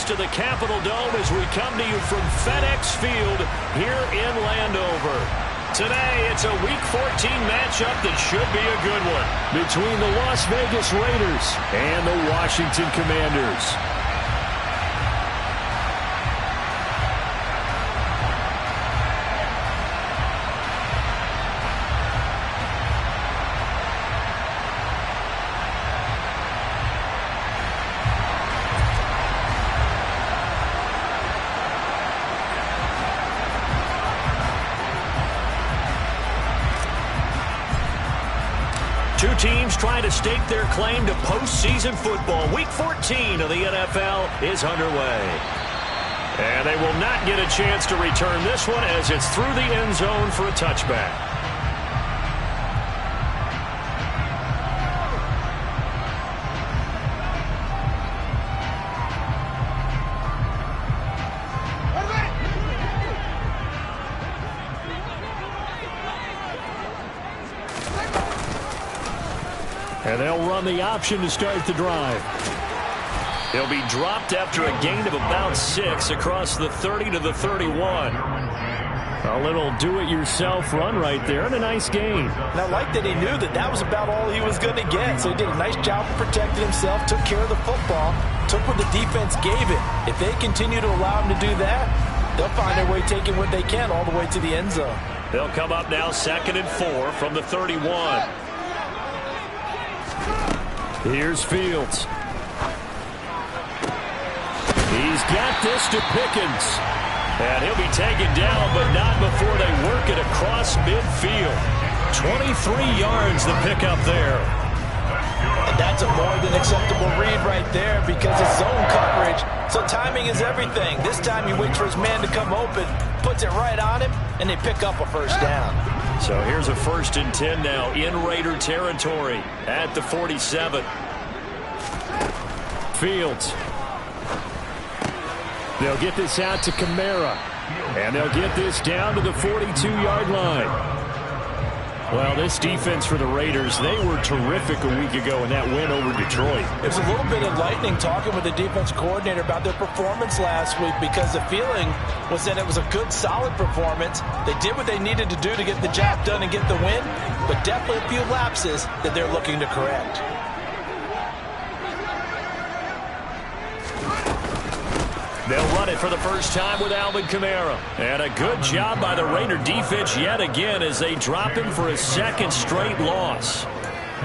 to the Capitol Dome as we come to you from FedEx Field here in Landover. Today, it's a Week 14 matchup that should be a good one between the Las Vegas Raiders and the Washington Commanders. Two teams trying to stake their claim to postseason football. Week 14 of the NFL is underway. And they will not get a chance to return this one as it's through the end zone for a touchback. And they'll run the option to start the drive. He'll be dropped after a gain of about 6 across the 30 to the 31. A little do-it-yourself run right there and a nice gain. And I like that he knew that that was about all he was going to get. So he did a nice job of protecting himself, took care of the football, took what the defense gave him. If they continue to allow him to do that, they'll find their way taking what they can all the way to the end zone. They'll come up now 2nd and 4 from the 31. Here's Fields. He's got this to Pickens. And he'll be taken down, but not before they work it across midfield. 23 yards the pickup there. And that's a more than acceptable read right there because it's zone coverage. So timing is everything. This time he waits for his man to come open, puts it right on him, and they pick up a first down. So here's a 1st and 10 now in Raider territory at the 47. Fields. They'll get this out to Kamara. And they'll get this down to the 42-yard line. Well, this defense for the Raiders, they were terrific a week ago in that win over Detroit. It was a little bit enlightening talking with the defense coordinator about their performance last week because the feeling was that it was a good, solid performance. They did what they needed to do to get the job done and get the win, but definitely a few lapses that they're looking to correct. They'll run it for the first time with Alvin Kamara. And a good job by the Raider defense yet again as they drop him for a 2nd straight loss.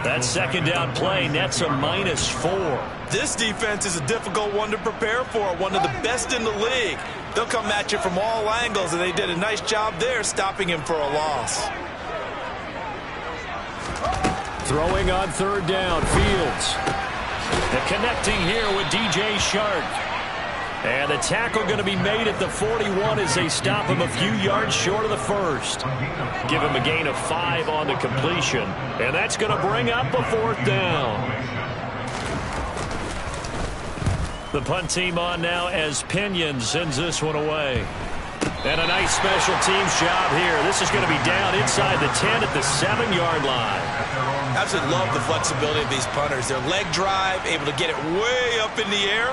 That 2nd down play nets a -4. This defense is a difficult one to prepare for, one of the best in the league. They'll come at you from all angles, and they did a nice job there stopping him for a loss. Throwing on 3rd down, Fields. The connecting here with DJ Chark. And the tackle going to be made at the 41 as they stop him a few yards short of the 1st. Give him a gain of 5 on the completion. And that's going to bring up a 4th down. The punt team on now as Pinion sends this one away. And a nice special teams job here. This is going to be down inside the 10 at the 7-yard line. Absolutely love the flexibility of these punters. Their leg drive, able to get it way up in the air.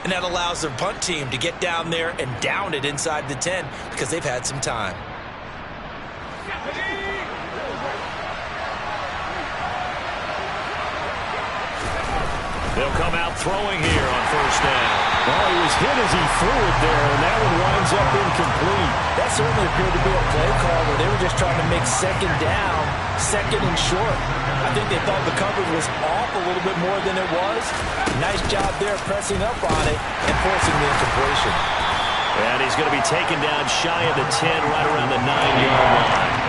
And that allows their punt team to get down there and down it inside the 10 because they've had some time. They'll come out throwing here on 1st down. Oh, he was hit as he threw it there, and that one winds up incomplete. That certainly appeared to be a play call where they were just trying to make 2nd down, 2nd and short. I think they thought the coverage was off a little bit more than it was. Nice job there pressing up on it and forcing the incompletion. And he's going to be taken down shy of the 10, right around the 9-yard line.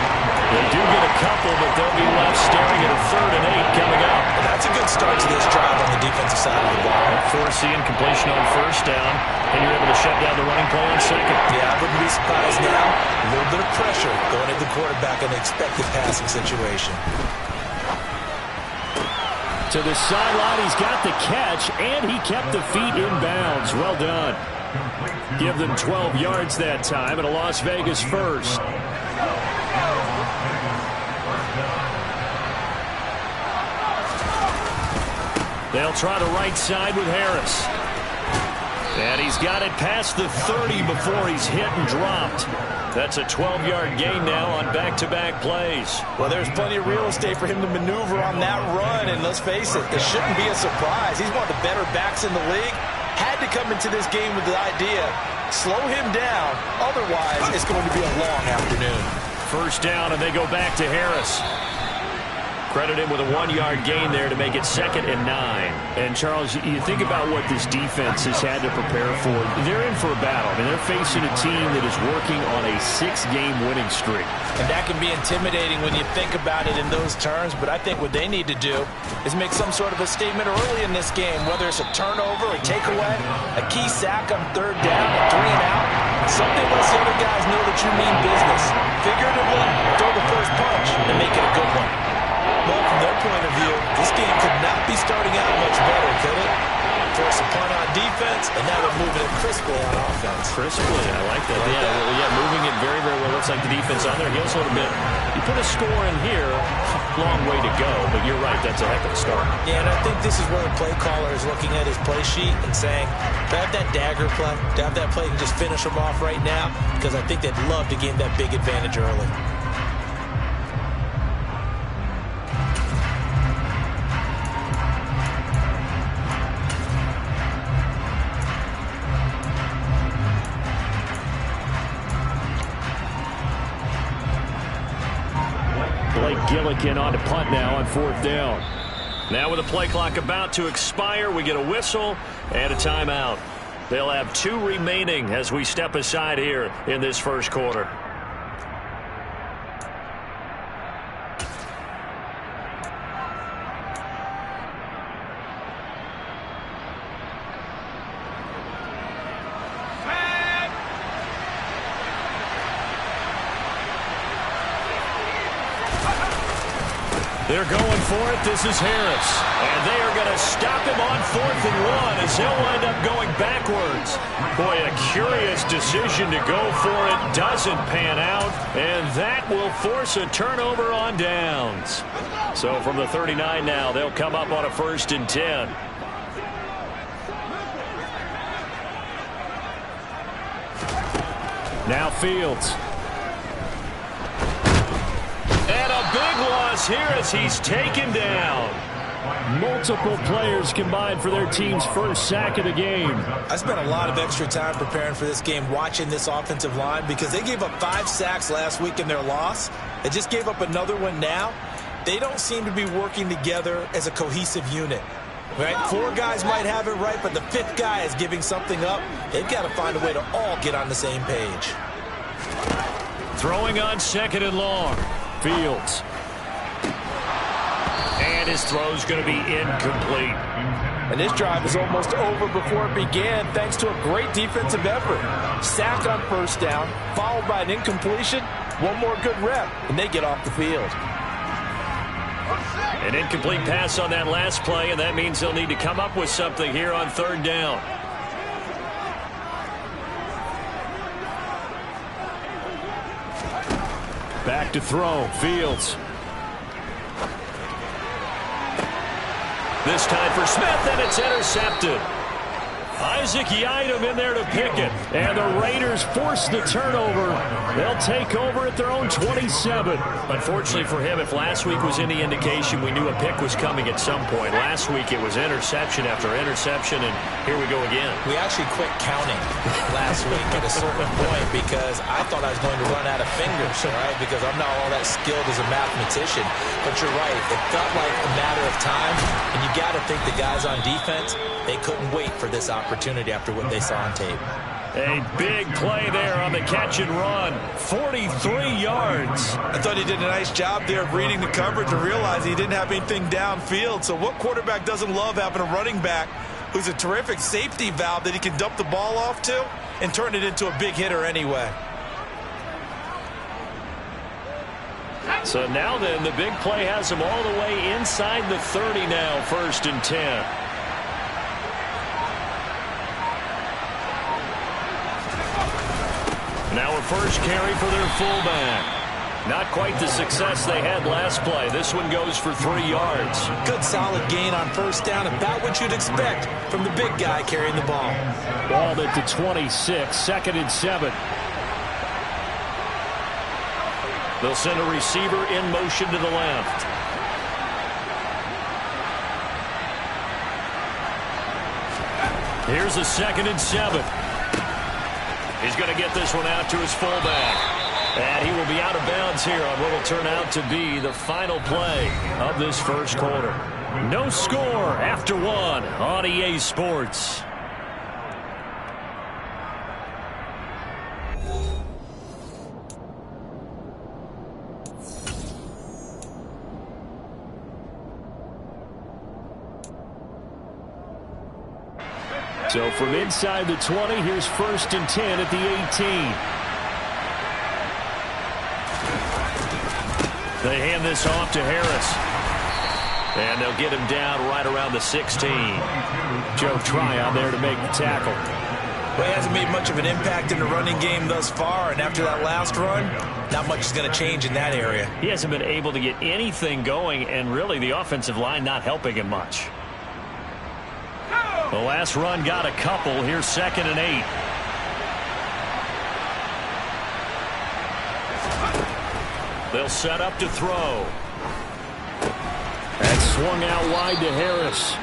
They do get a couple, but they'll be left staring at a 3rd and 8 coming up. And that's a good start to this drive on the defensive side of the ball. Forcing completion on 1st down, and you're able to shut down the running play on 2nd. Yeah, I wouldn't be surprised now. A little bit of pressure going at the quarterback in an expected passing situation. To the sideline, he's got the catch, and he kept the feet in bounds. Well done. Give them 12 yards that time, and a Las Vegas 1st. They'll try the right side with Harris. And he's got it past the 30 before he's hit and dropped. That's a 12-yard gain now on back-to-back plays. Well, there's plenty of real estate for him to maneuver on that run, and let's face it, this shouldn't be a surprise. He's one of the better backs in the league. Had to come into this game with the idea, slow him down, otherwise it's going to be a long afternoon. First down, and they go back to Harris. Credit him with a 1-yard gain there to make it 2nd and 9. And, Charles, you think about what this defense has had to prepare for. They're in for a battle. I mean, they're facing a team that is working on a 6-game winning streak. And that can be intimidating when you think about it in those terms, but I think what they need to do is make some sort of a statement early in this game, whether it's a turnover, a takeaway, a key sack on 3rd down, a 3 and out. Something lets the other guys know that you mean business. Figuratively, throw the first punch and make it a good one. Well, from their point of view, this game could not be starting out much better, could it? Force a punt on defense, and now they're moving it crisply on offense. Crisply, I like that. Yeah, moving it very, very well. Looks like the defense on their heels a little bit. You put a score in here, long way to go, but you're right, that's a heck of a start. Yeah, and I think this is where the play caller is looking at his play sheet and saying, grab that dagger play, grab that play and just finish them off right now, because I think they'd love to gain that big advantage early. Blake Gillikin on to punt now on 4th down. Now with the play clock about to expire, we get a whistle and a timeout. They'll have 2 remaining as we step aside here in this first quarter. They're going for it. This is Harris. And they are going to stop him on 4th and 1 as he'll wind up going backwards. Boy, a curious decision to go for it. Doesn't pan out. And that will force a turnover on downs. So from the 39 now, they'll come up on a 1st and 10. Now Fields. And a big loss here as he's taken down. Multiple players combined for their team's first sack of the game. I spent a lot of extra time preparing for this game, watching this offensive line, because they gave up 5 sacks last week in their loss. They just gave up another one now. They don't seem to be working together as a cohesive unit. Right? 4 guys might have it right, but the 5th guy is giving something up. They've got to find a way to all get on the same page. Throwing on 2nd and long. Fields. And his throw's going to be incomplete. And this drive is almost over before it began, thanks to a great defensive effort. Sack on 1st down, followed by an incompletion. One more good rep, and they get off the field. An incomplete pass on that last play, and that means they'll need to come up with something here on 3rd down. Back to throw. Fields. This time for Smith, and it's intercepted. Isaac Yiadom in there to pick it. And the Raiders force the turnover. They'll take over at their own 27. Unfortunately for him, if last week was any indication, we knew a pick was coming at some point. Last week it was interception after interception, and here we go again. We actually quit counting last week at a certain point because I thought I was going to run out of fingers, right? Because I'm not all that skilled as a mathematician. But you're right. It felt like a matter of time, and you got to think the guys on defense, they couldn't wait for this opportunity after what they saw on tape. A big play there on the catch and run. 43 yards. I thought he did a nice job there of reading the coverage and realizing he didn't have anything downfield. So what quarterback doesn't love having a running back who's a terrific safety valve that he can dump the ball off to and turn it into a big hitter anyway? So now then, the big play has him all the way inside the 30 now, 1st and 10. Now a first carry for their fullback. Not quite the success they had last play. This one goes for 3 yards. Good solid gain on first down, about what you'd expect from the big guy carrying the ball. Ball at the 26, 2nd and 7. They'll send a receiver in motion to the left. Here's a 2nd and 7. He's going to get this one out to his fullback. And he will be out of bounds here on what will turn out to be the final play of this first quarter. No score after 1 on EA Sports. So from inside the 20, here's 1st and 10 at the 18. They hand this off to Harris. And they'll get him down right around the 16. Joe Tryon there to make the tackle. Well, he hasn't made much of an impact in the running game thus far, and after that last run, not much is going to change in that area. He hasn't been able to get anything going, and really the offensive line not helping him much. The last run got a couple. Here's 2nd and 8. They'll set up to throw. And swung out wide to Harris.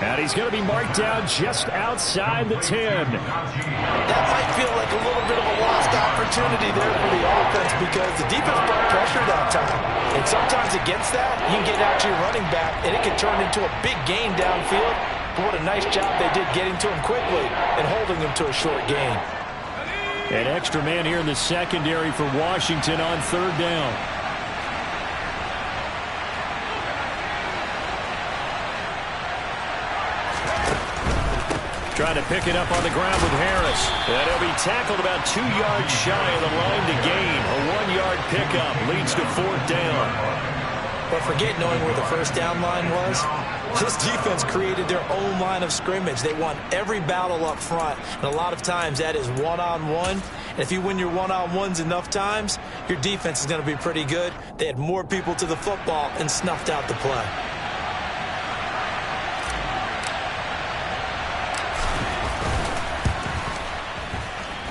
And he's going to be marked down just outside the 10. That might feel like a little bit of a lost opportunity there for the offense because the defense brought pressure that time. And sometimes against that, you can get out to your running back, and it can turn into a big gain downfield. But what a nice job they did getting to him quickly and holding him to a short gain. An extra man here in the secondary for Washington on 3rd down. Trying to pick it up on the ground with Harris. And he'll be tackled about 2 yards shy of the line to gain. A 1-yard pickup leads to 4th down. But forget knowing where the first down line was. This defense created their own line of scrimmage. They won every battle up front. And a lot of times that is one-on-one. And if you win your one-on-ones enough times, your defense is going to be pretty good. They had more people to the football and snuffed out the play.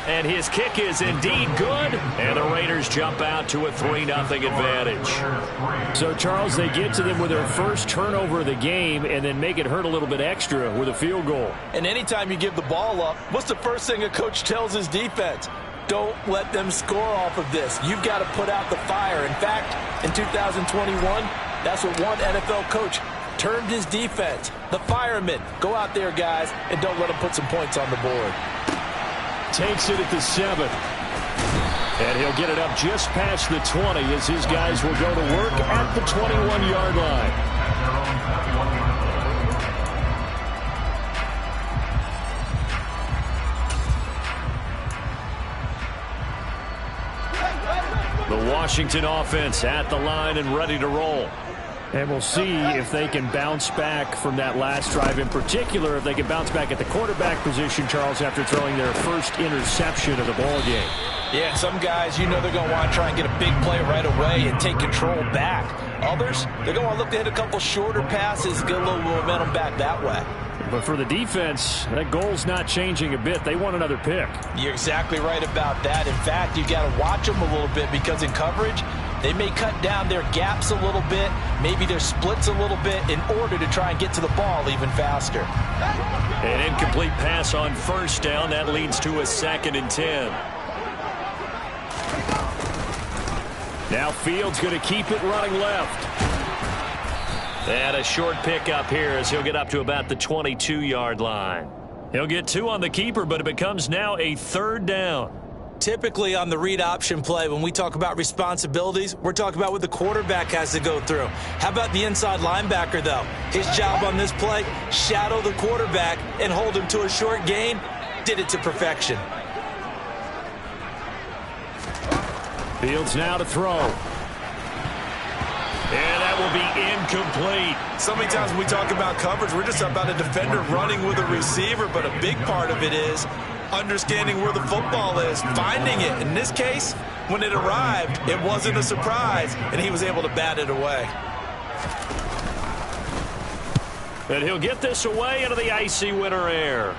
And his kick is indeed good. And the Raiders jump out to a 3-0 advantage. So, Charles, they get to them with their first turnover of the game and then make it hurt a little bit extra with a field goal. And anytime you give the ball up, what's the first thing a coach tells his defense? Don't let them score off of this. You've got to put out the fire. In fact, in 2021, that's what one NFL coach termed his defense. The firemen. Go out there, guys, and don't let them put some points on the board. Takes it at the 7. And he'll get it up just past the 20 as his guys will go to work at the 21-yard line. The Washington offense at the line and ready to roll. And we'll see if they can bounce back from that last drive, in particular if they can bounce back at the quarterback position, Charles, after throwing their first interception of the ball game. Yeah, some guys, you know they're going to want to try and get a big play right away and take control back. Others, they're going to want to look to hit a couple shorter passes, get a little momentum back that way. But for the defense, that goal's not changing a bit. They want another pick. You're exactly right about that. In fact, you got to watch them a little bit because in coverage, they may cut down their gaps a little bit, maybe their splits a little bit in order to try and get to the ball even faster. An incomplete pass on first down. That leads to a 2nd and 10. Now Fields going to keep it running left. And a short pickup here as he'll get up to about the 22-yard line. He'll get 2 on the keeper, but it becomes now a 3rd down. Typically on the read option play, when we talk about responsibilities, we're talking about what the quarterback has to go through. How about the inside linebacker, though? His job on this play, shadow the quarterback and hold him to a short gain. Did it to perfection. Fields now to throw. And that will be incomplete. So many times when we talk about coverage, we're just about a defender running with a receiver, but a big part of it is understanding where the football is, finding it. In this case, when it arrived, it wasn't a surprise, and he was able to bat it away. And he'll get this away into the icy winter air.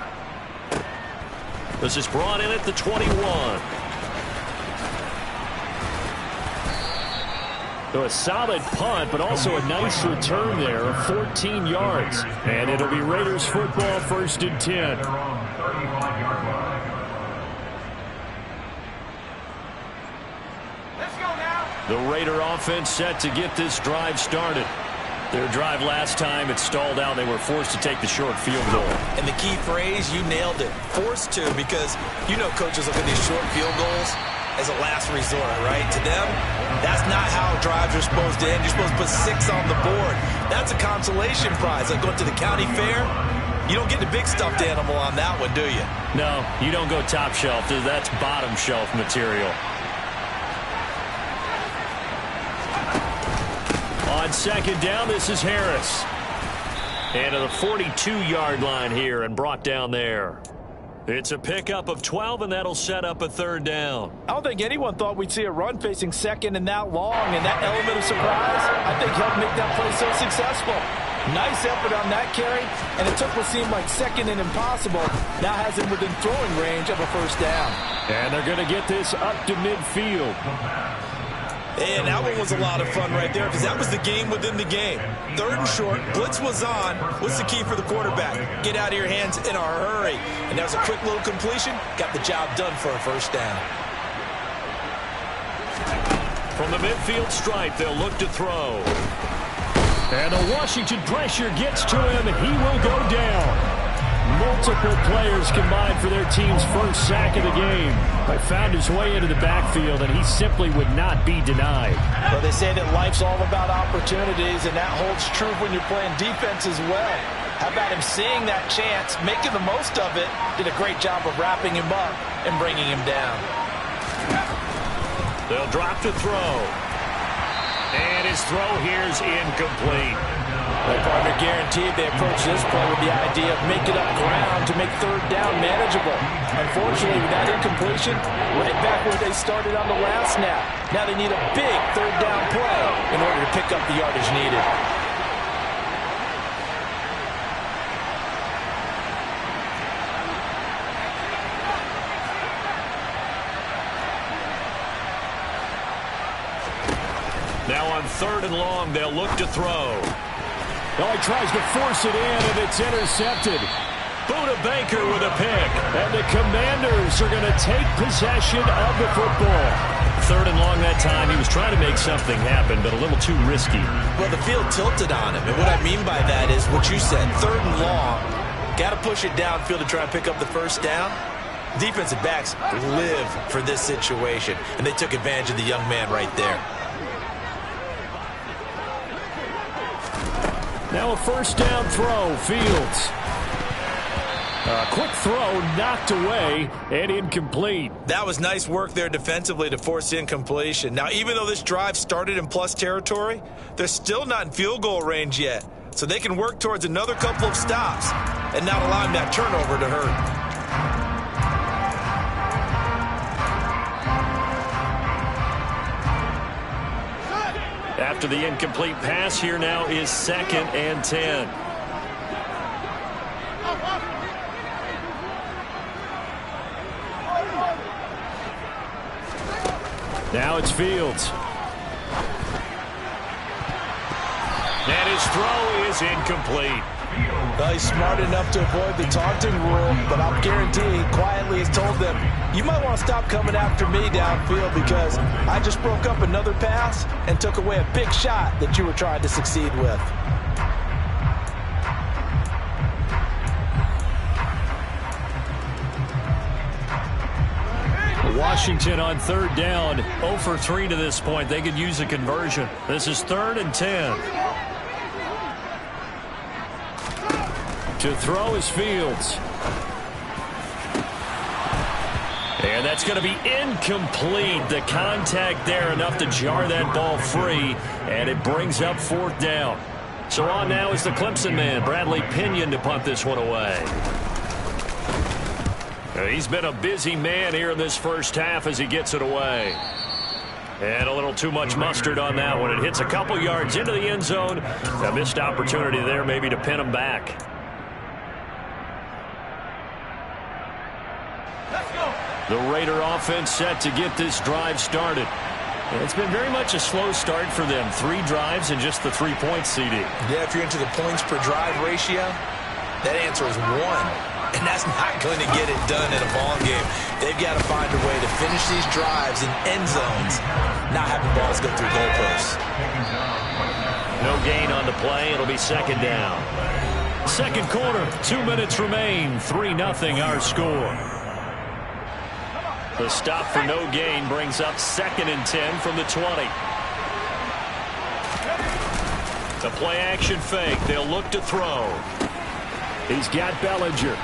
This is brought in at the 21. So a solid punt, but also a nice return there of 14 yards. And it'll be Raiders football, 1st and 10. The Raider offense set to get this drive started. Their drive last time, it stalled out. They were forced to take the short field goal. And the key phrase, you nailed it. Forced to, because you know coaches look at these short field goals as a last resort, right? To them, that's not how drives are supposed to end. You're supposed to put 6 on the board. That's a consolation prize. Like going to the county fair, you don't get the big stuffed animal on that one, do you? No, you don't go top shelf. That's bottom shelf material. On 2nd down, this is Harris. And to the 42-yard line here and brought down there. It's a pickup of 12, and that'll set up a 3rd down. I don't think anyone thought we'd see a run facing 2nd and that long, and that element of surprise, I think, helped make that play so successful. Nice effort on that carry, and it took what seemed like 2nd and impossible. Now has him within throwing range of a 1st down. And they're going to get this up to midfield. And that one was a lot of fun right there, because that was the game within the game. 3rd and short, blitz was on. What's the key for the quarterback? Get out of your hands in a hurry. And that was a quick little completion. Got the job done for a 1st down. From the midfield stripe, they'll look to throw. And the Washington pressure gets to him, and he will go down. Multiple players combined for their team's 1st sack of the game. But found his way into the backfield, and he simply would not be denied. Well, they say that life's all about opportunities, and that holds true when you're playing defense as well. How about him seeing that chance, making the most of it, did a great job of wrapping him up and bringing him down. They'll drop to throw. And his throw here is incomplete. The partner guaranteed they approach this play with the idea of making up ground to make 3rd down manageable. Unfortunately, with that incompletion, right back where they started on the last snap. Now they need a big 3rd down play in order to pick up the yardage needed. Now on 3rd and long, they'll look to throw. Well, he tries to force it in, and it's intercepted. Buda Baker with a pick. And the Commanders are going to take possession of the football. 3rd and long that time. He was trying to make something happen, but a little too risky. Well, the field tilted on him. And what I mean by that is what you said. 3rd and long. Got to push it downfield to try and pick up the 1st down. Defensive backs live for this situation. And they took advantage of the young man right there. Now a 1st down throw, Fields. A quick throw knocked away and incomplete. That was nice work there defensively to force incompletion. Now, even though this drive started in plus territory, they're still not in field goal range yet. So they can work towards another couple of stops and not allowing that turnover to hurt. After the incomplete pass, here now is 2nd and 10. Now it's Fields. And his throw is incomplete. Well, he's smart enough to avoid the taunting rule, but I'll guarantee he quietly has told them, you might want to stop coming after me downfield because I just broke up another pass and took away a big shot that you were trying to succeed with. Washington on 3rd down, 0 for 3 to this point. They could use a conversion. This is 3rd and 10. To throw is Fields. And that's going to be incomplete. The contact there enough to jar that ball free, and it brings up 4th down. So on now is the Clemson man, Bradley Pinion, to punt this one away. He's been a busy man here in this 1st half as he gets it away. And a little too much mustard on that one. It hits a couple yards into the end zone. A missed opportunity there maybe to pin them back. The Raider offense set to get this drive started. It's been very much a slow start for them. 3 drives and just the 3 points, CD. Yeah, if you're into the points per drive ratio, that answer is 1. And that's not going to get it done in a ball game. They've got to find a way to finish these drives in end zones, not having balls go through goalposts. No gain on the play. It'll be second down. Second quarter, 2 minutes remain. 3-0 our score. The stop for no gain brings up 2nd and 10 from the 20. The play action fake. They'll look to throw. He's got Bellinger.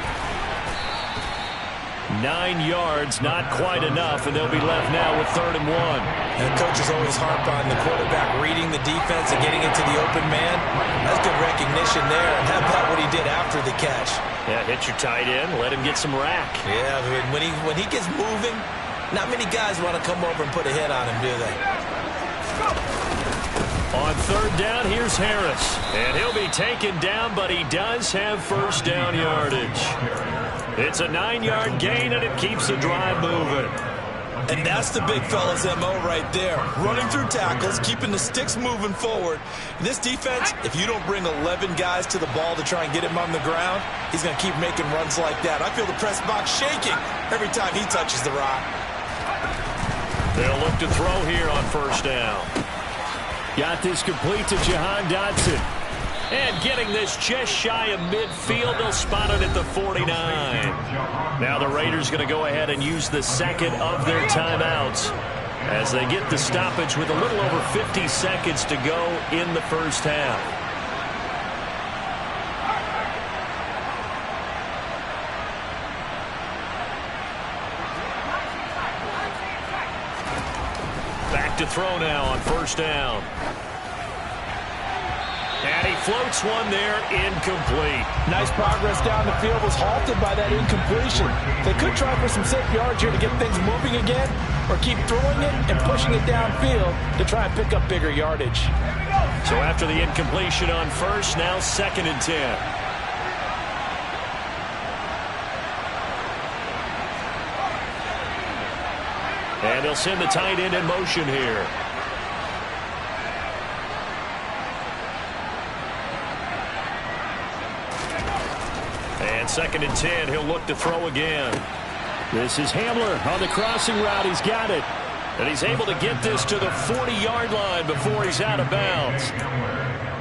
9 yards, not quite enough, and they'll be left now with 3rd and 1. And coaches always harp on the quarterback reading the defense and getting into the open man. That's good recognition there. And how about what he did after the catch? Yeah, hit your tight end, let him get some rack. Yeah, when he gets moving, not many guys want to come over and put a hit on him, do they? On 3rd down, here's Harris. And he'll be taken down, but he does have first down yardage. It's a 9-yard gain, and it keeps the drive moving. And that's the big fella's MO right there. Running through tackles, keeping the sticks moving forward. This defense, if you don't bring 11 guys to the ball to try and get him on the ground, he's going to keep making runs like that. I feel the press box shaking every time he touches the rock. They'll look to throw here on 1st down. Got this complete to Jahan Dotson. And getting this just shy of midfield, they'll spot it at the 49. Now the Raiders going to go ahead and use the 2nd of their timeouts as they get the stoppage with a little over 50 seconds to go in the first half. Back to throw now on 1st down. And he floats one there, incomplete. Nice progress down the field, was halted by that incompletion. They could try for some safe yards here to get things moving again, or keep throwing it and pushing it downfield to try and pick up bigger yardage. So after the incompletion on 1st, now 2nd and 10. And they'll send the tight end in motion here. And 2nd and 10, he'll look to throw again. This is Hamler on the crossing route. He's got it. And he's able to get this to the 40-yard line before he's out of bounds.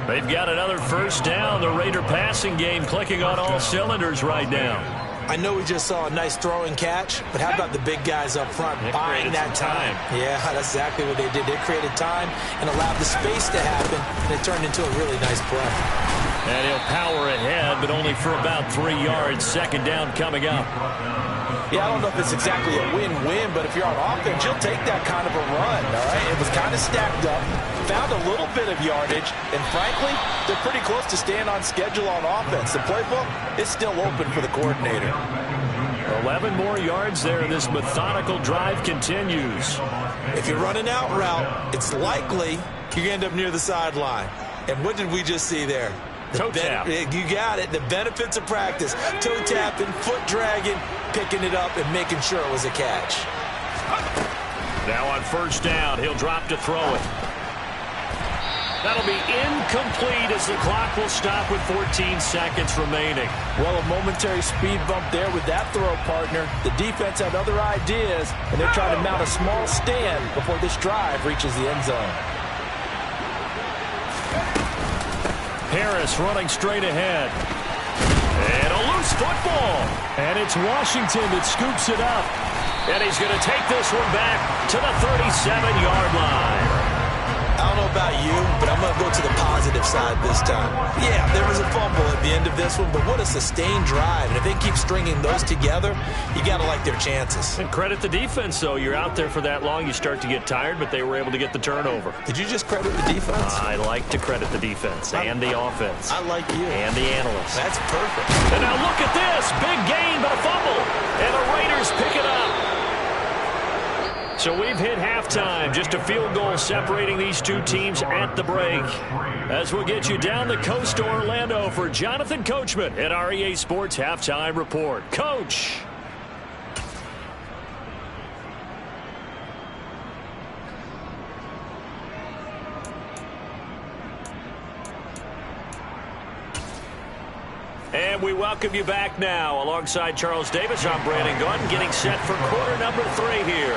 They've got another first down. The Raider passing game clicking on all cylinders right now. I know we just saw a nice throwing catch, but how about the big guys up front buying that time? Yeah, that's exactly what they did. They created time and allowed the space to happen, and it turned into a really nice play. And he'll power ahead, but only for about 3 yards. 2nd down coming up. Yeah, I don't know if it's exactly a win-win, but if you're on offense, you'll take that kind of a run, all right? It was kind of stacked up, found a little bit of yardage, and frankly, they're pretty close to staying on schedule on offense. The playbook is still open for the coordinator. 11 more yards there. This methodical drive continues. If you're running out route, it's likely you end up near the sideline. And what did we just see there? Toe tap. You got it. The benefits of practice. Toe tapping, foot dragging, picking it up, and making sure it was a catch. Now on 1st down, he'll drop to throw it. That'll be incomplete as the clock will stop with 14 seconds remaining. Well, a momentary speed bump there with that throw, partner. The defense had other ideas, and they're trying to mount a small stand before this drive reaches the end zone. Harris running straight ahead. And a loose football. And it's Washington that scoops it up. And he's going to take this one back to the 37-yard line. I don't know about you, but I'm going to go to the positive side this time. Yeah, there was a fumble at the end of this one, but what a sustained drive. And if they keep stringing those together, you got to like their chances. And credit the defense, though. You're out there for that long, you start to get tired, but they were able to get the turnover. Did you just credit the defense? I like to credit the defense and the offense. I like you. And the analysts. That's perfect. And now look at this. Big gain, but a fumble. And the Raiders pick it up. So we've hit halftime. Just a field goal separating these two teams at the break. As we'll get you down the coast to Orlando for Jonathan Coachman at our EA Sports Halftime Report. Coach. And we welcome you back now. Alongside Charles Davis, I'm Brandon Gaudin, getting set for quarter number 3 here.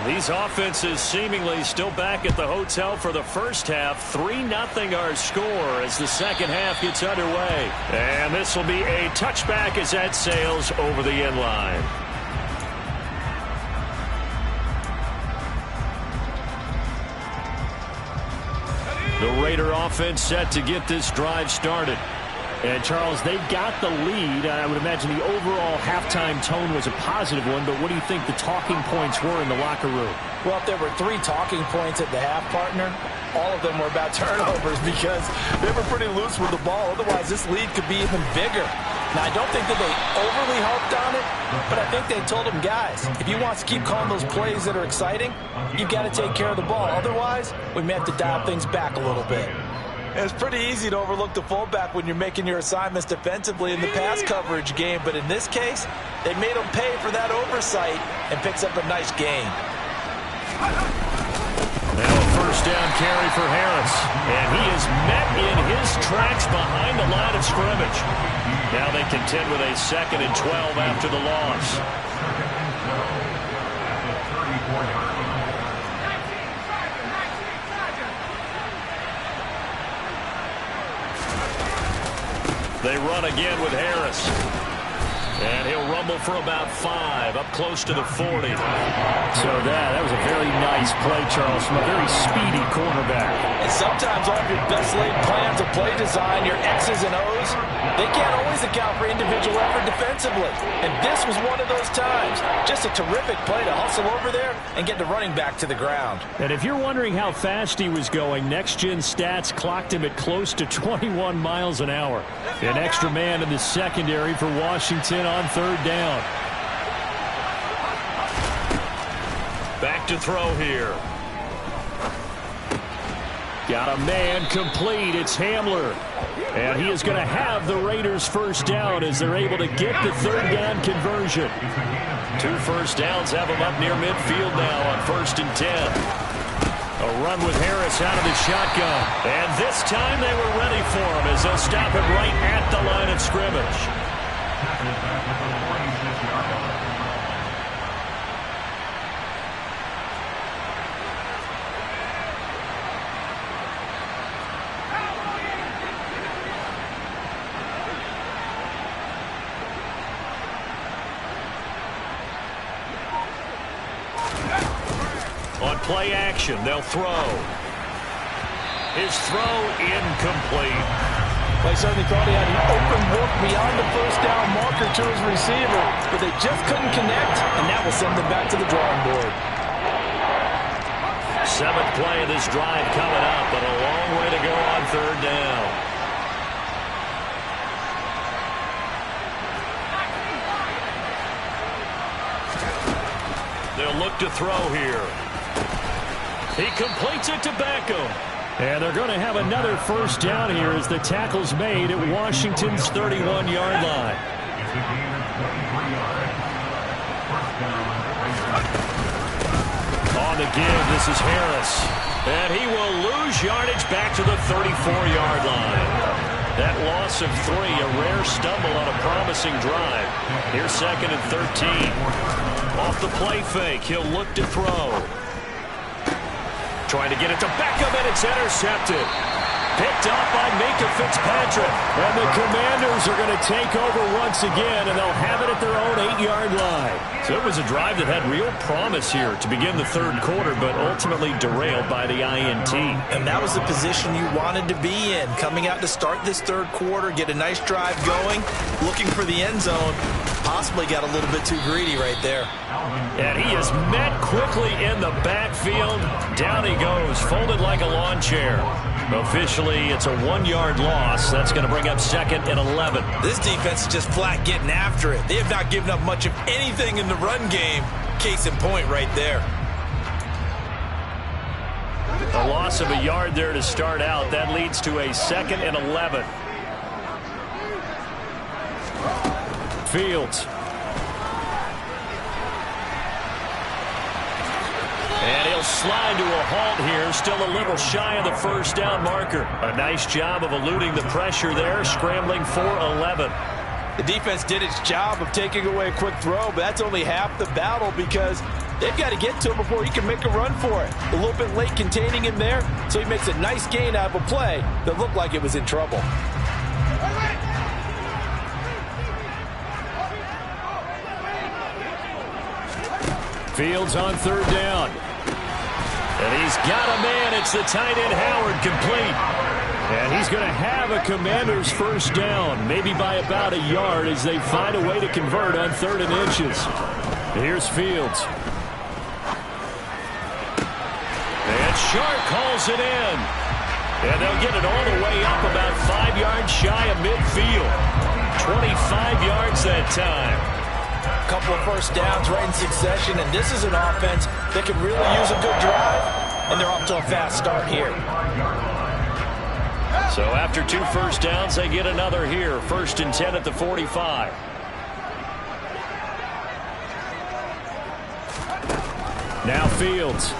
These offenses seemingly still back at the hotel for the first half. 3-0 our score as the second half gets underway. And this will be a touchback as that sails over the end line. The Raider offense set to get this drive started. And, Charles, they've got the lead. I would imagine the overall halftime tone was a positive one, but what do you think the talking points were in the locker room? Well, if there were 3 talking points at the half, partner, all of them were about turnovers because they were pretty loose with the ball. Otherwise, this lead could be even bigger. Now, I don't think that they overly harped on it, but I think they told them, guys, if you want to keep calling those plays that are exciting, you've got to take care of the ball. Otherwise, we may have to dial things back a little bit. It's pretty easy to overlook the fullback when you're making your assignments defensively in the pass coverage game, but in this case, they made him pay for that oversight and picks up a nice gain. Now a first down carry for Harris, and he is met in his tracks behind the line of scrimmage. Now they contend with a 2nd and 12 after the loss. They run again with Harris. And he'll rumble for about 5, up close to the 40. So that was a very nice play, Charles, from a very speedy cornerback. And sometimes all of your best laid plans of play design, your X's and O's, they can't always account for individual effort defensively. And this was one of those times. Just a terrific play to hustle over there and get the running back to the ground. And if you're wondering how fast he was going, Next Gen Stats clocked him at close to 21 miles an hour. An extra man in the secondary for Washington on 3rd down. Back to throw here. Got a man complete. It's Hamler. And he is going to have the Raiders first down as they're able to get the 3rd down conversion. 2 first downs have them up near midfield now on 1st and 10. A run with Harris out of the shotgun. And this time they were ready for him as they'll stop him right at the line of scrimmage. On play action, they'll throw. His throw incomplete. They certainly thought he had an open look beyond the first down marker to his receiver, but they just couldn't connect, and that will send them back to the drawing board. 7th play of this drive coming up, but a long way to go on 3rd down. They'll look to throw here. He completes it to Beckham. And they're going to have another first down here as the tackle's made at Washington's 31-yard line. On the give, this is Harris. And he will lose yardage back to the 34-yard line. That loss of 3, a rare stumble on a promising drive. Here's 2nd and 13. Off the play fake, he'll look to throw. Trying to get it to Beckham, and it's intercepted. Picked up by Minkah Fitzpatrick. And the Commanders are going to take over once again, and they'll have it at their own 8-yard line. So it was a drive that had real promise here to begin the 3rd quarter, but ultimately derailed by the INT. And that was the position you wanted to be in. Coming out to start this 3rd quarter, get a nice drive going, looking for the end zone. Possibly got a little bit too greedy right there. And he is met quickly in the backfield. Down he goes, folded like a lawn chair. Officially, it's a 1-yard loss. That's going to bring up 2nd and 11. This defense is just flat getting after it. They have not given up much of anything in the run game. Case in point right there. A loss of a yard there to start out. That leads to a 2nd and 11. Fields. And he'll slide to a halt here. Still a little shy of the first down marker. A nice job of eluding the pressure there, scrambling for 11. The defense did its job of taking away a quick throw, but that's only half the battle because they've got to get to him before he can make a run for it. A little bit late containing him there, so he makes a nice gain out of a play that looked like it was in trouble. Fields on 3rd down. And he's got a man. It's the tight end Howard, complete. And he's going to have a Commanders first down, maybe by about a yard as they find a way to convert on 3rd and inches. Here's Fields. And Shark calls it in. And they'll get it all the way up about 5 yards shy of midfield. 25 yards that time. A couple of first downs right in succession, and this is an offense that can really use a good drive, and they're off to a fast start here. So after 2 first downs, they get another here. 1st and 10 at the 45. Now Fields.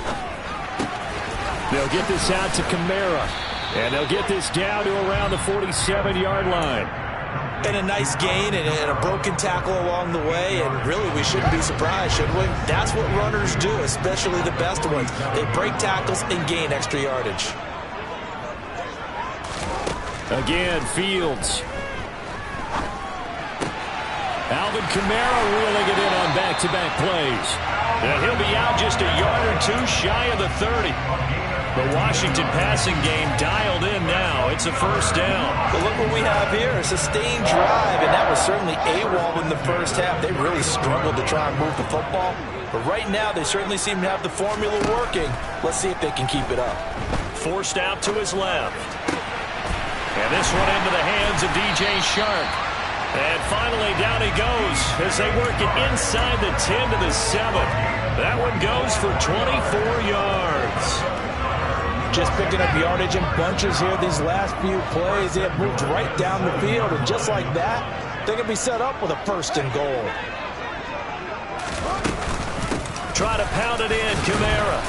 They'll get this out to Kamara. And they'll get this down to around the 47-yard line. And a nice gain and a broken tackle along the way. And really, we shouldn't be surprised, should we? That's what runners do, especially the best ones. They break tackles and gain extra yardage. Again, Fields. Alvin Kamara reeling it in on back-to-back plays. And he'll be out just a yard or 2 shy of the 30. The Washington passing game dialed in now. It's a first down. But look what we have here, a sustained drive, and that was certainly AWOL in the first half. They really struggled to try and move the football. But right now, they certainly seem to have the formula working. Let's see if they can keep it up. Forced out to his left. And this one into the hands of DJ Shark. And finally, down he goes as they work it inside the 10 to the 7. That one goes for 24 yards. Just picking up yardage in bunches here these last few plays. They have moved right down the field, and just like that, they can be set up with a 1st and goal. Try to pound it in, Kamara.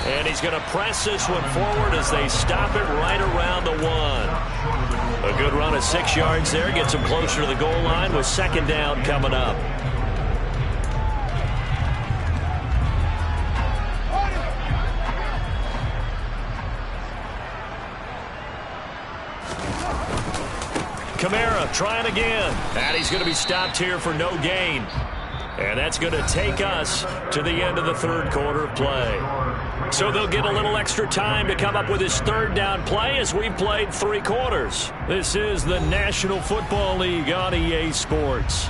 And he's going to press this one forward as they stop it right around the 1. A good run of 6 yards there. Gets him closer to the goal line with 2nd down coming up. Kamara trying again. And he's going to be stopped here for no gain. And that's going to take us to the end of the 3rd quarter of play. So they'll get a little extra time to come up with his 3rd down play as we've played 3 quarters. This is the National Football League on EA Sports.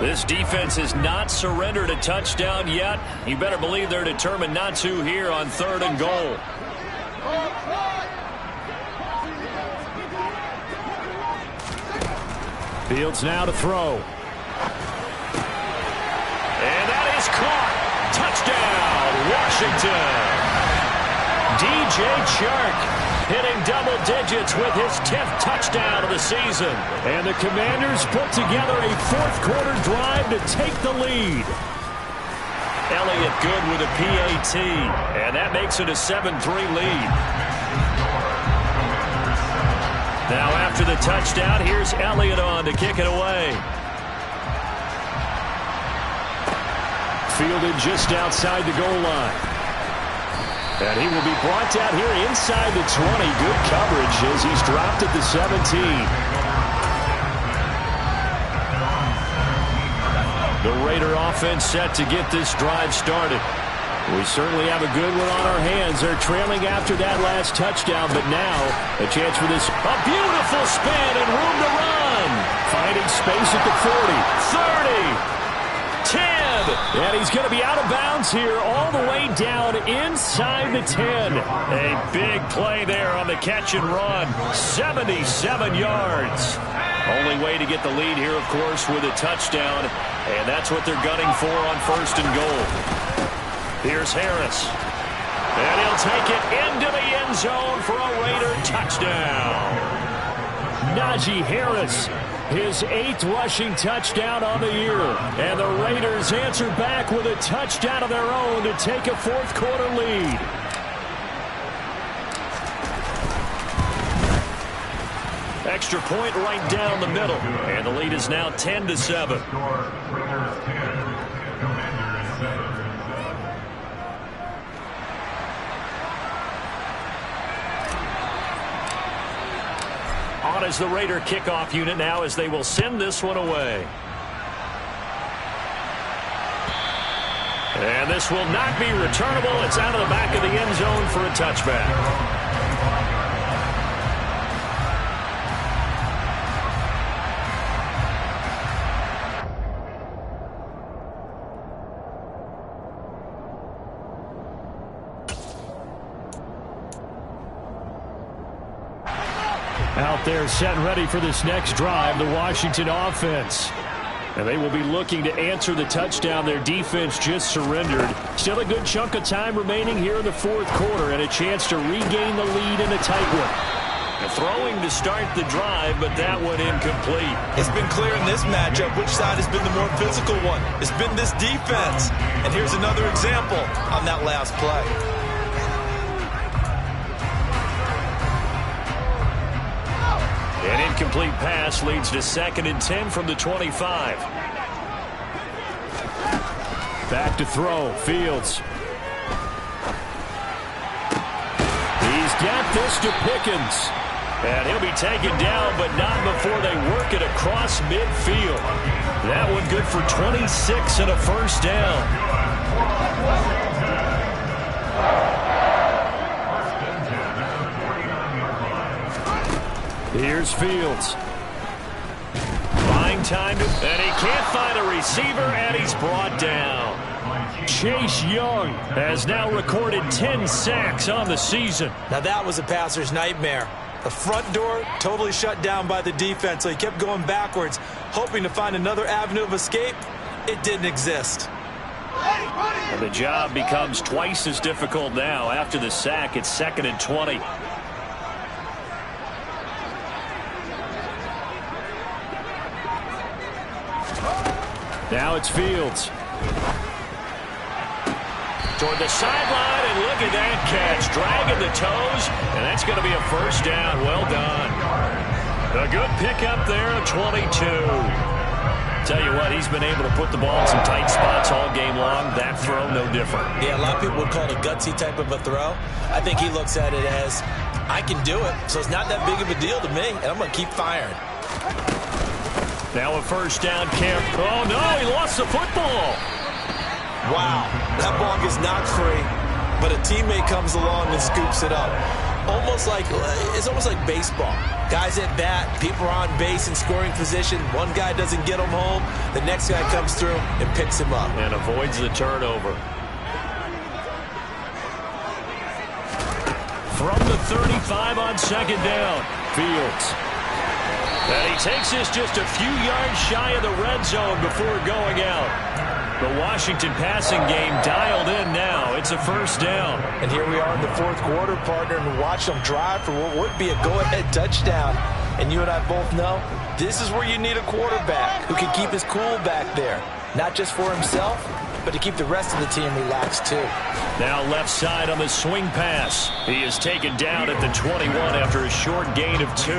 This defense has not surrendered a touchdown yet. You better believe they're determined not to here on 3rd and goal. Fields now to throw. And that is caught. Touchdown, Washington. DJ Chark hitting double digits with his 10th touchdown of the season. And the Commanders put together a 4th quarter drive to take the lead. Elliott good with a PAT. And that makes it a 7-3 lead. Now after the touchdown, here's Elliott on to kick it away. Fielded just outside the goal line. And he will be brought down here inside the 20. Good coverage as he's dropped at the 17. The Raider offense set to get this drive started. We certainly have a good one on our hands. They're trailing after that last touchdown, but now a chance for this. A beautiful spin and room to run. space at the 40, 30, 10. And he's going to be out of bounds here all the way down inside the 10. A big play there on the catch and run. 77 yards. Only way to get the lead here, of course, with a touchdown. And that's what they're gunning for on 1st and goal. Here's Harris. And he'll take it into the end zone for a Raider touchdown. Najee Harris, his 8th rushing touchdown on the year. And the Raiders answer back with a touchdown of their own to take a 4th quarter lead. Extra point right down the middle. And the lead is now 10-7. On as the Raider kickoff unit now as they will send this one away. And this will not be returnable. It's out of the back of the end zone for a touchback. Out there set and ready for this next drive, the Washington offense. And they will be looking to answer the touchdown their defense just surrendered. Still a good chunk of time remaining here in the 4th quarter and a chance to regain the lead in a tight one. Throwing to start the drive, but that one incomplete. It's been clear in this matchup which side has been the more physical one. It's been this defense. And here's another example on that last play. An incomplete pass leads to 2nd and 10 from the 25. Back to throw, Fields. He's got this to Pickens. And he'll be taken down, but not before they work it across midfield. That one good for 26 and a 1st down. Here's Fields. Buying time, and he can't find a receiver, and he's brought down. Chase Young has now recorded 10 sacks on the season. Now that was a passer's nightmare. The front door totally shut down by the defense, so he kept going backwards, hoping to find another avenue of escape. It didn't exist. And the job becomes twice as difficult now. After the sack, it's 2nd and 20. Now it's Fields. Toward the sideline, and look at that catch. Dragging the toes, and that's going to be a 1st down. Well done. A good pickup there, a 22. Tell you what, he's been able to put the ball in some tight spots all game long. That throw, no different. Yeah, a lot of people would call it a gutsy type of a throw. I think he looks at it as, I can do it, so it's not that big of a deal to me, and I'm going to keep firing. Now a 1st down, Kemp. Oh, no, he lost the football. Wow, that ball gets knocked free, but a teammate comes along and scoops it up. It's almost like baseball. Guys at bat, people are on base in scoring position. One guy doesn't get him home. The next guy comes through and picks him up. And avoids the turnover. From the 35 on 2nd down, Fields. And he takes this just a few yards shy of the red zone before going out. The Washington passing game dialed in now. It's a 1st down. And here we are in the 4th quarter, partner, and watch them drive for what would be a go-ahead touchdown. And you and I both know this is where you need a quarterback who can keep his cool back there. Not just for himself, but to keep the rest of the team relaxed too. Now left side on the swing pass. He is taken down at the 21 after a short gain of 2.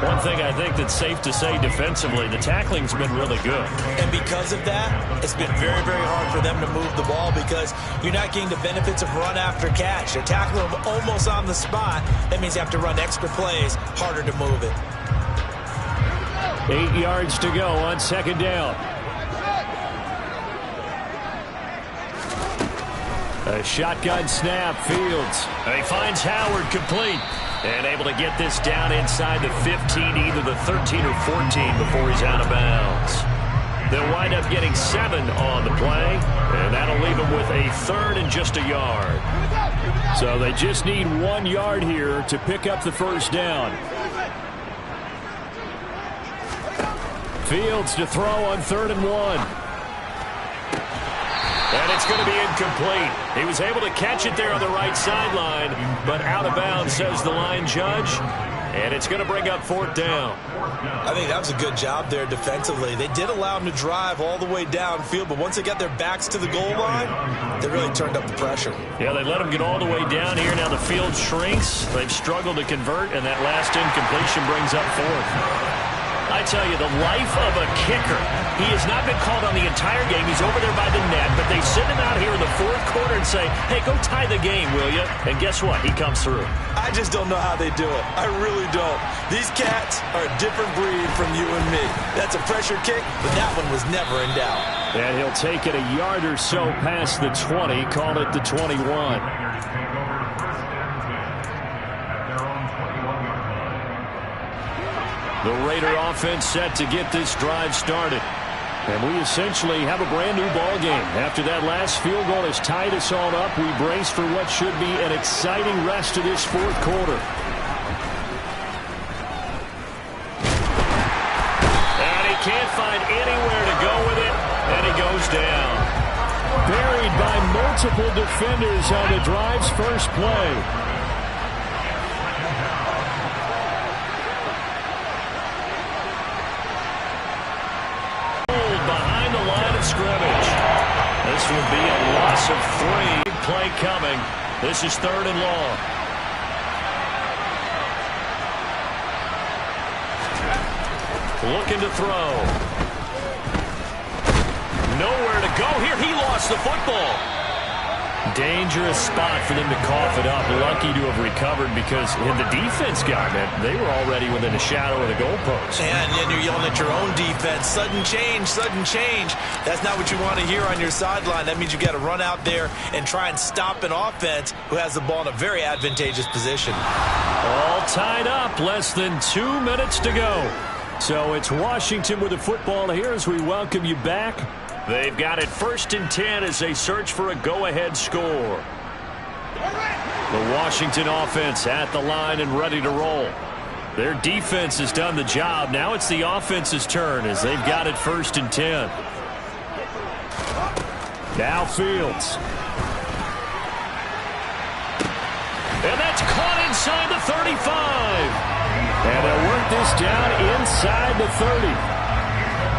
One thing I think that's safe to say defensively, the tackling's been really good. And because of that, it's been very, very hard for them to move the ball because you're not getting the benefits of run after catch. They're tackling them almost on the spot. That means you have to run extra plays, harder to move it. 8 yards to go on 2nd down. A shotgun snap, Fields. And he finds Howard complete. And able to get this down inside the 15, either the 13 or 14 before he's out of bounds. They'll wind up getting 7 on the play, and that'll leave them with a 3rd and just a yard. So they just need 1 yard here to pick up the first down. Fields to throw on 3rd and 1. And it's going to be incomplete. He was able to catch it there on the right sideline, but out of bounds, says the line judge. And it's going to bring up 4th down. I think that was a good job there defensively. They did allow him to drive all the way downfield, but once they got their backs to the goal line, they really turned up the pressure. Yeah, they let him get all the way down here. Now the field shrinks. They've struggled to convert, and that last incompletion brings up 4th. I tell you, the life of a kicker. He has not been called on the entire game. He's over there by the net, but they send him out here in the 4th quarter and say, hey, go tie the game, will you? And guess what? He comes through. I just don't know how they do it. I really don't. These cats are a different breed from you and me. That's a pressure kick, but that one was never in doubt. And he'll take it a yard or so past the 20, call it the 21. The Raider offense set to get this drive started. And we essentially have a brand new ball game. After that last field goal has tied us all up, we brace for what should be an exciting rest of this 4th quarter. And he can't find anywhere to go with it, and he goes down. Buried by multiple defenders on the drive's first play. Scrimmage. This would be a loss of 3. Big play coming. This is 3rd and long. Looking to throw. Nowhere to go here. He lost the football. Dangerous spot for them to cough it up. Lucky to have recovered because the defense got it. They were already within a shadow of the goalpost. And then you're yelling at your own defense. Sudden change, sudden change. That's not what you want to hear on your sideline. That means you got to run out there and try and stop an offense who has the ball in a very advantageous position. All tied up. Less than 2 minutes to go. So it's Washington with the football here as we welcome you back. They've got it 1st and 10 as they search for a go-ahead score. The Washington offense at the line and ready to roll. Their defense has done the job. Now it's the offense's turn as they've got it 1st and 10. Now Fields. And that's caught inside the 35. And they'll work this down inside the 30.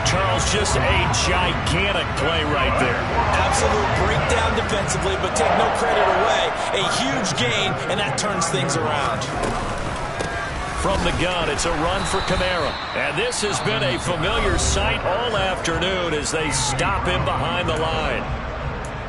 Charles, just a gigantic play right there. Absolute breakdown defensively, but take no credit away. A huge gain, and that turns things around. From the gun, it's a run for Kamara. And this has been a familiar sight all afternoon as they stop him behind the line.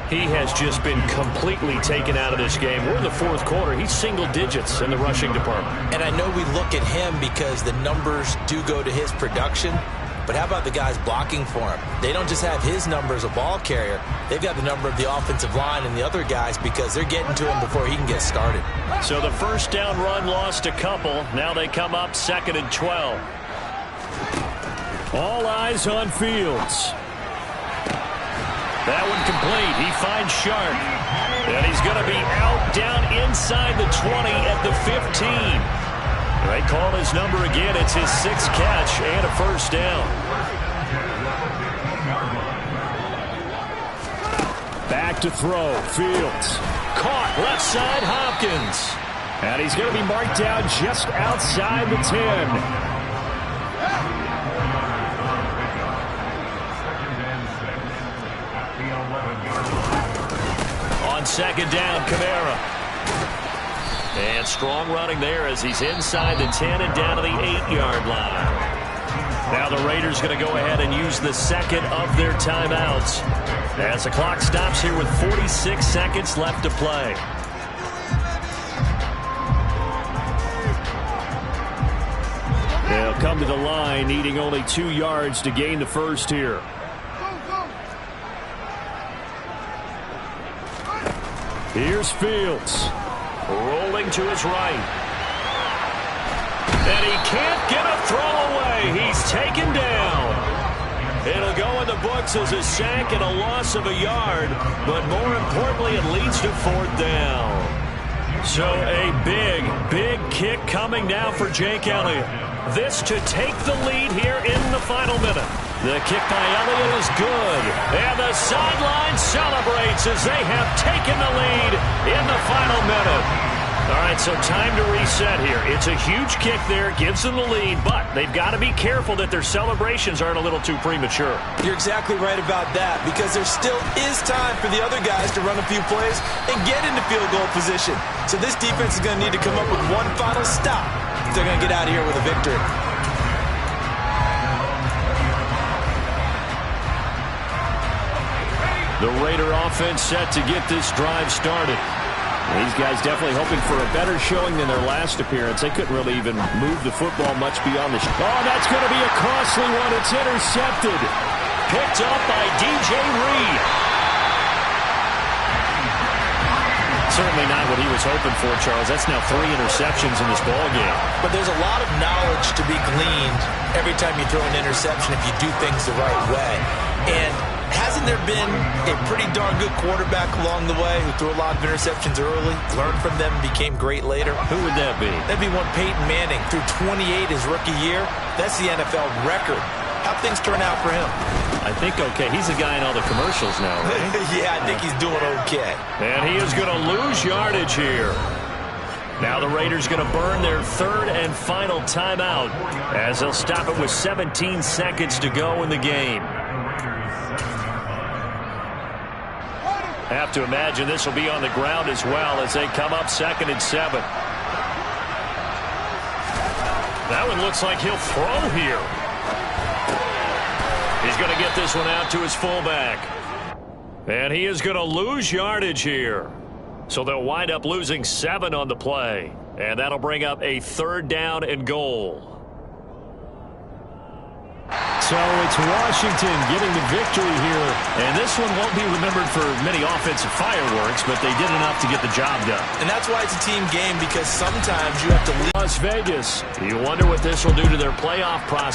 He has just been completely taken out of this game. We're in the 4th quarter. He's single digits in the rushing department. And I know we look at him because the numbers do go to his production. But how about the guys blocking for him? They don't just have his number as a ball carrier. They've got the number of the offensive line and the other guys because they're getting to him before he can get started. So the first down run lost a couple. Now they come up 2nd and 12. All eyes on Fields. That one complete. He finds Sharp. And he's going to be out down inside the 20 at the 15. They call his number again. It's his 6th catch and a first down. Back to throw. Fields. Caught left side Hopkins. And he's going to be marked down just outside the 10. On 2nd down, Kamara. And strong running there as he's inside the 10 and down to the 8-yard line. Now the Raiders going to go ahead and use the 2nd of their timeouts as the clock stops here with 46 seconds left to play. They'll come to the line needing only 2 yards to gain the first here. Here's Fields. Rolling to his right. And he can't get a throw away. He's taken down. It'll go in the books as a sack and a loss of a yard, but more importantly, it leads to 4th down. So a big kick coming now for Jake Elliott. This to take the lead here in the final minute. The kick by Elliott is good, and the sideline celebrates as they have taken the lead in the final minute. All right, so time to reset here. It's a huge kick there, gives them the lead, but they've got to be careful that their celebrations aren't a little too premature. You're exactly right about that, because there still is time for the other guys to run a few plays and get into field goal position. So this defense is going to need to come up with one final stop if they're going to get out of here with a victory. The Raider offense set to get this drive started. These guys definitely hoping for a better showing than their last appearance. They couldn't really even move the football much beyond the... Oh, that's going to be a costly one. It's intercepted. Picked up by DJ Reed. Certainly not what he was hoping for, Charles. That's now 3 interceptions in this ballgame. But there's a lot of knowledge to be gleaned every time you throw an interception if you do things the right way. And hasn't there been a pretty darn good quarterback along the way who threw a lot of interceptions early, learned from them, and became great later? Who would that be? That'd be one Peyton Manning. Threw 28 his rookie year. That's the NFL record. How'd things turn out for him? I think okay. He's the guy in all the commercials now, right? Yeah, I think he's doing okay. And he is going to lose yardage here. Now the Raiders going to burn their 3rd and final timeout as they'll stop it with 17 seconds to go in the game. Have to imagine this will be on the ground as well as they come up 2nd and 7. That one looks like he'll throw here. He's going to get this one out to his fullback. And he is going to lose yardage here. So they'll wind up losing 7 on the play. And that'll bring up a 3rd down and goal. So it's Washington getting the victory here. And this one won't be remembered for many offensive fireworks, but they did enough to get the job done. And that's why it's a team game, because sometimes you have to leave. Las Vegas. You wonder what this will do to their playoff prospects.